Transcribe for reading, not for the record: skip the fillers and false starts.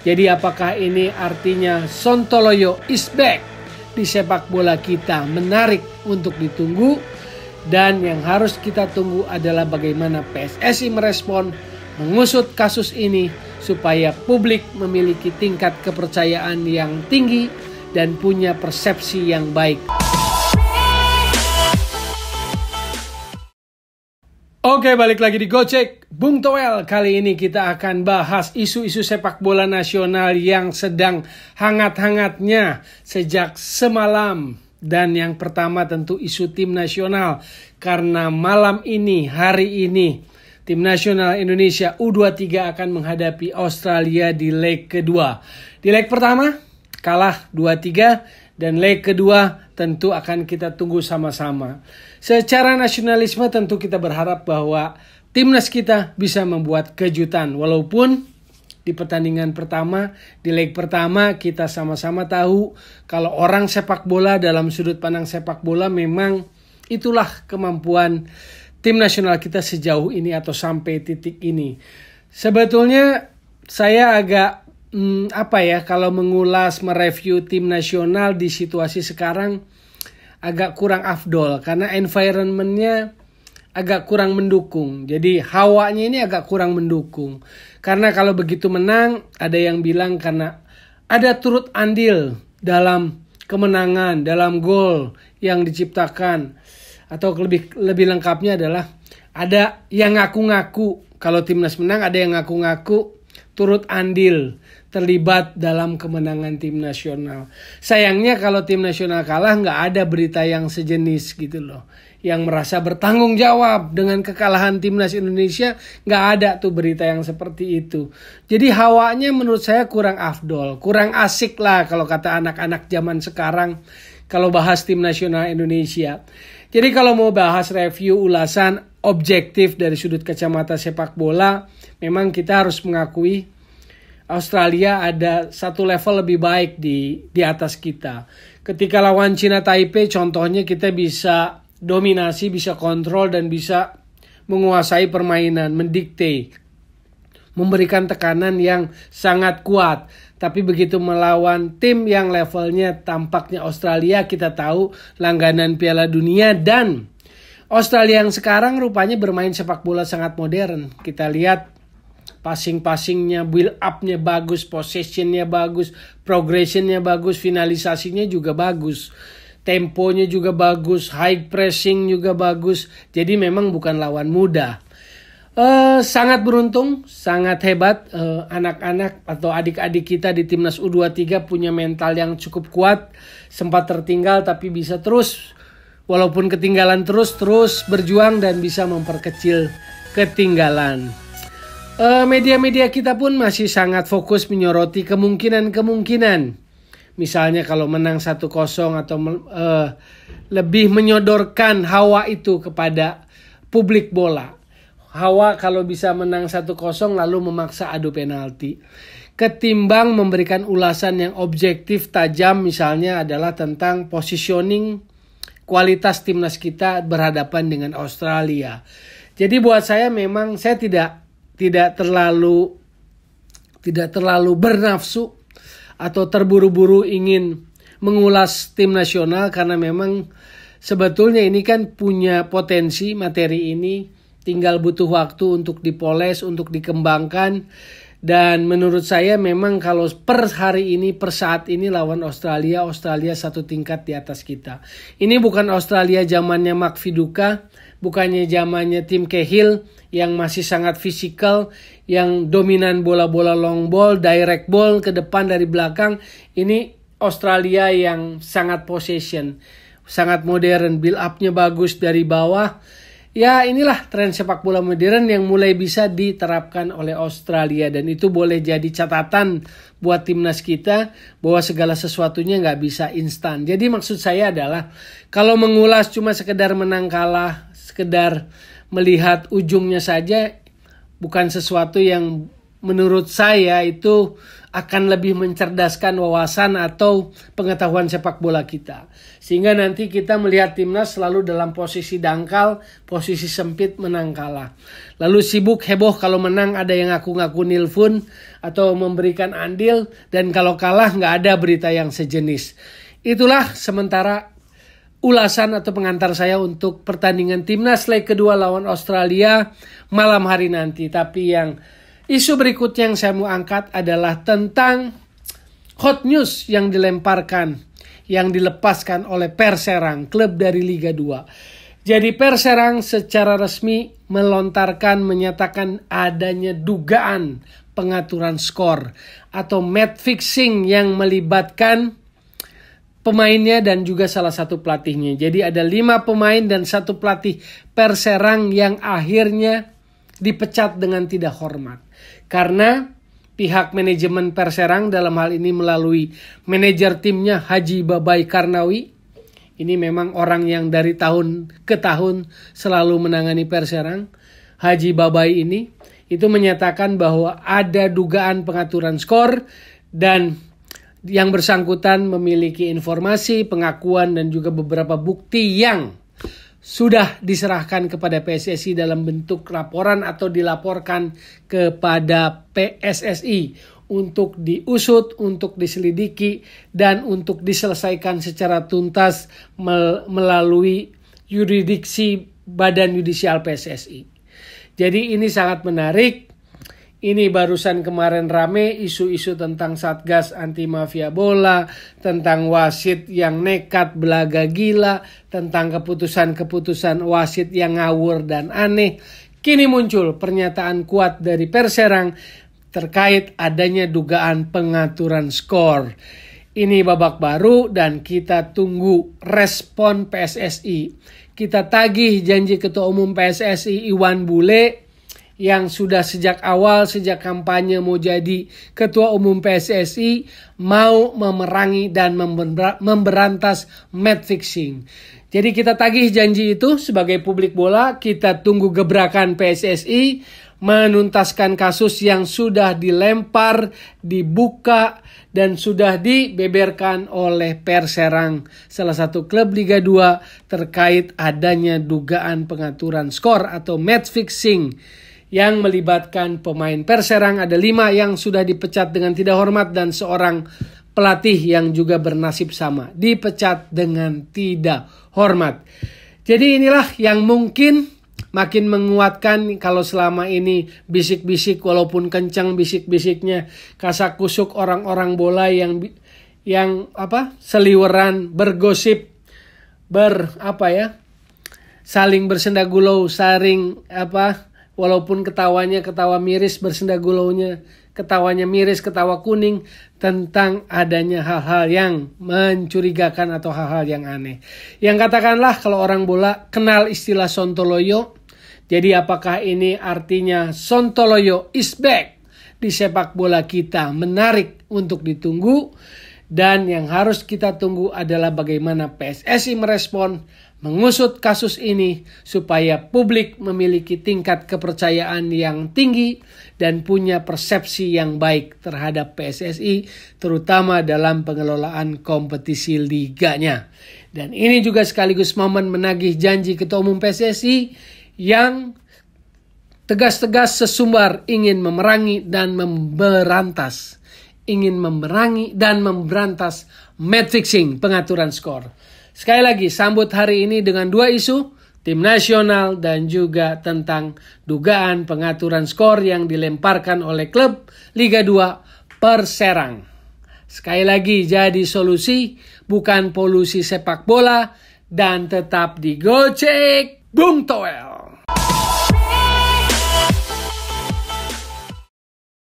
Jadi apakah ini artinya Sontoloyo is back di sepak bola kita? Menarik untuk ditunggu. Dan yang harus kita tunggu adalah bagaimana PSSI merespon, mengusut kasus ini supaya publik memiliki tingkat kepercayaan yang tinggi dan punya persepsi yang baik. Oke, balik lagi di Gocek Bung Toel. Kali ini kita akan bahas isu-isu sepak bola nasional yang sedang hangat-hangatnya sejak semalam. Dan yang pertama tentu isu tim nasional. Karena malam ini, hari ini, tim nasional Indonesia U23 akan menghadapi Australia di leg kedua. Di leg pertama kalah 2-3 dan leg kedua tentu akan kita tunggu sama-sama. Secara nasionalisme tentu kita berharap bahwa timnas kita bisa membuat kejutan. Walaupun di pertandingan pertama, di leg pertama kita sama-sama tahu kalau orang sepak bola dalam sudut pandang sepak bola memang itulah kemampuan tim nasional kita sejauh ini atau sampai titik ini. Sebetulnya saya agak kalau mengulas, mereview tim nasional di situasi sekarang agak kurang afdol karena environment-nya agak kurang mendukung. Jadi hawanya ini agak kurang mendukung. Karena kalau begitu menang, ada yang bilang karena ada turut andil dalam kemenangan, dalam gol yang diciptakan. Atau lebih lengkapnya adalah ada yang ngaku-ngaku. Kalau timnas menang, ada yang ngaku-ngaku turut andil, terlibat dalam kemenangan tim nasional. Sayangnya kalau tim nasional kalah nggak ada berita yang sejenis gitu loh. Yang merasa bertanggung jawab dengan kekalahan timnas Indonesia, nggak ada tuh berita yang seperti itu. Jadi hawanya menurut saya kurang afdol, kurang asik lah kalau kata anak-anak zaman sekarang kalau bahas tim nasional Indonesia. Jadi kalau mau bahas review ulasan objektif dari sudut kacamata sepak bola, memang kita harus mengakui Australia ada satu level lebih baik di atas kita. Ketika lawan Cina Taipei contohnya kita bisa dominasi, bisa kontrol dan bisa menguasai permainan, mendikte, memberikan tekanan yang sangat kuat. Tapi begitu melawan tim yang levelnya tampaknya Australia, kita tahu langganan Piala Dunia dan Australia yang sekarang rupanya bermain sepak bola sangat modern. Kita lihat passing-passingnya, build up-nya bagus, possession-nya bagus, progression-nya bagus, finalisasinya juga bagus. Temponya juga bagus, high pressing juga bagus. Jadi memang bukan lawan mudah. Sangat beruntung, sangat hebat anak-anak atau adik-adik kita di timnas U23 punya mental yang cukup kuat. Sempat tertinggal tapi bisa terus, walaupun ketinggalan terus berjuang dan bisa memperkecil ketinggalan. Media-media kita pun masih sangat fokus menyoroti kemungkinan. Misalnya kalau menang 1-0 atau lebih menyodorkan hawa itu kepada publik bola. Hawa kalau bisa menang 1-0 lalu memaksa adu penalti. Ketimbang memberikan ulasan yang objektif tajam misalnya adalah tentang positioning kualitas timnas kita berhadapan dengan Australia. Jadi buat saya memang saya tidak terlalu bernafsu atau terburu-buru ingin mengulas tim nasional karena memang sebetulnya ini kan punya potensi, materi ini tinggal butuh waktu untuk dipoles, untuk dikembangkan. Dan menurut saya memang kalau per hari ini, per saat ini lawan Australia satu tingkat di atas kita. Ini bukan Australia zamannya Mark Viduka, bukannya zamannya Tim Cahill yang masih sangat fisikal, yang dominan bola-bola long ball, direct ball ke depan dari belakang. Ini Australia yang sangat possession, sangat modern, build up-nya bagus dari bawah. Ya inilah tren sepak bola modern yang mulai bisa diterapkan oleh Australia. Dan itu boleh jadi catatan buat timnas kita bahwa segala sesuatunya nggak bisa instan. Jadi maksud saya adalah kalau mengulas cuma sekedar menang kalah, sekedar melihat ujungnya saja, bukan sesuatu yang menurut saya itu akan lebih mencerdaskan wawasan atau pengetahuan sepak bola kita. Sehingga nanti kita melihat timnas selalu dalam posisi dangkal, posisi sempit, menang kalah. Lalu sibuk heboh kalau menang ada yang ngaku-ngaku nilfun atau memberikan andil, dan kalau kalah nggak ada berita yang sejenis. Itulah sementara ulasan atau pengantar saya untuk pertandingan timnas leg kedua lawan Australia malam hari nanti. Tapi yang isu berikutnya yang saya mau angkat adalah tentang hot news yang dilepaskan oleh Perserang, klub dari Liga 2. Jadi Perserang secara resmi menyatakan adanya dugaan pengaturan skor atau match fixing yang melibatkan pemainnya dan juga salah satu pelatihnya. Jadi ada 5 pemain dan 1 pelatih Perserang yang akhirnya dipecat dengan tidak hormat. Karena pihak manajemen Perserang dalam hal ini melalui manajer timnya Haji Babai Karnawi. Ini memang orang yang dari tahun ke tahun selalu menangani Perserang. Haji Babai ini itu menyatakan bahwa ada dugaan pengaturan skor dan yang bersangkutan memiliki informasi, pengakuan dan juga beberapa bukti yang sudah diserahkan kepada PSSI dalam bentuk laporan atau dilaporkan kepada PSSI untuk diusut, untuk diselidiki, dan untuk diselesaikan secara tuntas melalui yurisdiksi Badan Yudisial PSSI. Jadi ini sangat menarik. Ini barusan kemarin rame isu-isu tentang Satgas anti mafia bola, tentang wasit yang nekat belaga gila, tentang keputusan-keputusan wasit yang ngawur dan aneh. Kini muncul pernyataan kuat dari Perserang terkait adanya dugaan pengaturan skor. Ini babak baru dan kita tunggu respon PSSI. Kita tagih janji Ketua Umum PSSI Iwan Bule yang sudah sejak awal, sejak kampanye mau jadi Ketua Umum PSSI, mau memerangi dan memberantas match fixing. Jadi kita tagih janji itu sebagai publik bola, kita tunggu gebrakan PSSI, menuntaskan kasus yang sudah dilempar, dibuka, dan sudah dibeberkan oleh Perserang, salah satu klub Liga 2 terkait adanya dugaan pengaturan skor atau match fixing yang melibatkan pemain Perserang. Ada 5 yang sudah dipecat dengan tidak hormat dan seorang pelatih yang juga bernasib sama, dipecat dengan tidak hormat. Jadi inilah yang mungkin makin menguatkan kalau selama ini bisik-bisik walaupun kencang bisik-bisiknya, kasak-kusuk orang-orang bola yang seliweran, bergosip, saling bersendagulau, walaupun ketawanya ketawa miris, bersendagulaunya ketawanya miris, ketawa kuning, tentang adanya hal-hal yang mencurigakan atau hal-hal yang aneh. Yang katakanlah kalau orang bola kenal istilah sontoloyo. Jadi apakah ini artinya sontoloyo is back di sepak bola kita? Menarik untuk ditunggu. Dan yang harus kita tunggu adalah bagaimana PSSI merespon, mengusut kasus ini supaya publik memiliki tingkat kepercayaan yang tinggi dan punya persepsi yang baik terhadap PSSI, terutama dalam pengelolaan kompetisi liganya. Dan ini juga sekaligus momen menagih janji Ketua Umum PSSI yang tegas-tegas sesumbar ingin memerangi dan memberantas match fixing, pengaturan skor. Sekali lagi sambut hari ini dengan 2 isu, tim nasional dan juga tentang dugaan pengaturan skor yang dilemparkan oleh klub Liga 2 Perserang. Sekali lagi jadi solusi, bukan polusi sepak bola, dan tetap digocek Bung Toel.